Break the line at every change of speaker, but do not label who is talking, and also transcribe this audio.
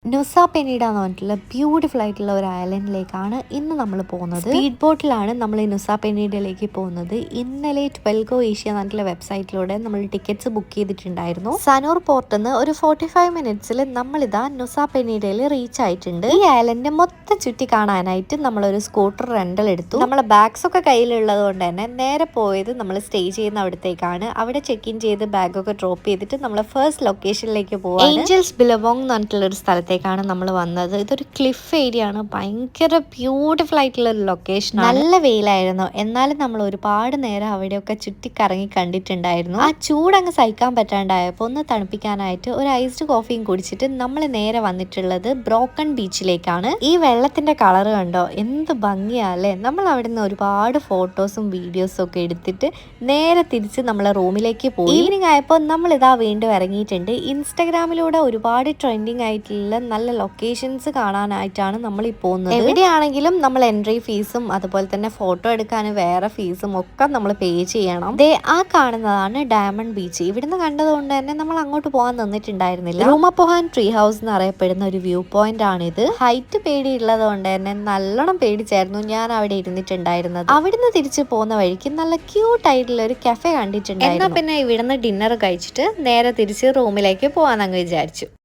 നുസ പെനീഡ എന്ന് പറഞ്ഞിട്ടുള്ള ബ്യൂട്ടിഫുൾ ആയിട്ടുള്ള ഒരു ഐലൻഡിലേക്കാണ് ഇന്ന് നമ്മൾ പോകുന്നത്. സ്പീഡ് ബോട്ടിലാണ് നമ്മൾ ഈ നുസ പെനീഡയിലേക്ക് പോകുന്നത്. ഇന്നലെ 12 ഏഷ്യ എന്ന് പറഞ്ഞിട്ടുള്ള വെബ്സൈറ്റിലൂടെ നമ്മൾ ടിക്കറ്റ്സ് ബുക്ക് ചെയ്തിട്ടുണ്ടായിരുന്നു. സനൂർ പോർട്ടിൽ നിന്ന് ഒരു 45 മിനിറ്റ്സിൽ നമ്മളിതാ നുസ പെനീഡയിൽ റീച്ച് ആയിട്ടുണ്ട്. ഈ ഐലൻഡ് മൊത്തം ചുറ്റി കാണാനായിട്ട് നമ്മളൊരു സ്കൂട്ടർ റെന്റൽ എടുത്തു. നമ്മളെ ബാഗ്സ് ഒക്കെ കയ്യിലുള്ളത് കൊണ്ട് തന്നെ നേരെ പോയത് നമ്മൾ സ്റ്റേ ചെയ്യുന്ന അവിടത്തേക്കാണ്. അവിടെ ചെക്ക് ഇൻ ചെയ്ത് ബാഗൊക്കെ ഡ്രോപ്പ് ചെയ്തിട്ട് നമ്മൾ ഫസ്റ്റ് ലൊക്കേഷനിലേക്ക് പോവാം. ഏഞ്ചൽസ് ബിലവോങ് എന്ന് പറഞ്ഞിട്ടുള്ള ഒരു സ്ഥലത്തേക്കാണ് നമ്മൾ വന്നത്. ഇതൊരു ക്ലിഫ് ഏരിയ ആണ്. ഭയങ്കര ബ്യൂട്ടിഫുൾ ആയിട്ടുള്ള ഒരു ലൊക്കേഷൻ. നല്ല വെയിലായിരുന്നു, എന്നാലും നമ്മൾ ഒരുപാട് നേരം അവിടെയൊക്കെ ചുറ്റിക്കറങ്ങി കണ്ടിട്ടുണ്ടായിരുന്നു. ആ ചൂടങ്ങ് സഹിക്കാൻ പറ്റാണ്ടായപ്പോൾ ഒന്ന് തണുപ്പിക്കാനായിട്ട് ഒരു ഐസ്ഡ് കോഫിയും കുടിച്ചിട്ട് നമ്മൾ നേരെ വന്നിട്ടുള്ളത് ബ്രോക്കൺ ബീച്ചിലേക്കാണ്. ഈ വെള്ളത്തിന്റെ കളർ കണ്ടോ, എന്ത് ഭംഗിയല്ലേ. നമ്മൾ അവിടെ നിന്ന് ഒരുപാട് ഫോട്ടോസും വീഡിയോസും ഒക്കെ എടുത്തിട്ട് നേരെ തിരിച്ച് നമ്മളെ റൂമിലേക്ക് പോയി. ഈവനിങ് ആയപ്പോൾ നമ്മൾ ഇതാ വീണ്ടും ഇറങ്ങിയിട്ടുണ്ട്. ഇൻസ്റ്റഗ്രാമിലൂടെ ഒരുപാട് ട്രെൻഡിങ് ആയിട്ടുള്ള നല്ല ലൊക്കേഷൻസ് കാണാനായിട്ടാണ് നമ്മൾ ഈ പോകുന്നത്. എവിടെയാണെങ്കിലും നമ്മൾ എൻട്രി ഫീസും അതുപോലെ തന്നെ ഫോട്ടോ എടുക്കാൻ വേറെ ഫീസും ഒക്കെ നമ്മൾ പേ ചെയ്യണം. ആ കാണുന്നതാണ് ഡയമണ്ട് ബീച്ച്. ഇവിടുന്ന് കണ്ടതുകൊണ്ട് തന്നെ നമ്മൾ അങ്ങോട്ട് പോകാൻ നിന്നിട്ടുണ്ടായിരുന്നില്ല. റൂമപ്പോഹാൻ ട്രീ ഹൗസ് എന്ന് അറിയപ്പെടുന്ന ഒരു വ്യൂ പോയിന്റ് ആണിത്. ഹൈറ്റ് പേടിയുള്ളത് കൊണ്ട് തന്നെ നല്ലോണം പേടിച്ചായിരുന്നു ഞാൻ അവിടെ ഇരുന്നിട്ടുണ്ടായിരുന്നത്. അവിടുന്ന് തിരിച്ചു പോകുന്ന വഴിക്ക് നല്ല ക്യൂട്ട് ആയിട്ടുള്ള ഒരു കഫേ കണ്ടിട്ടുണ്ടായിരുന്നു. എന്നാൽ പിന്നെ ഇവിടുന്ന് ഡിന്നർ കഴിച്ചിട്ട് നേരെ തിരിച്ച് റൂമിലേക്ക് പോകാൻ അങ്ങ് വിചാരിച്ചു.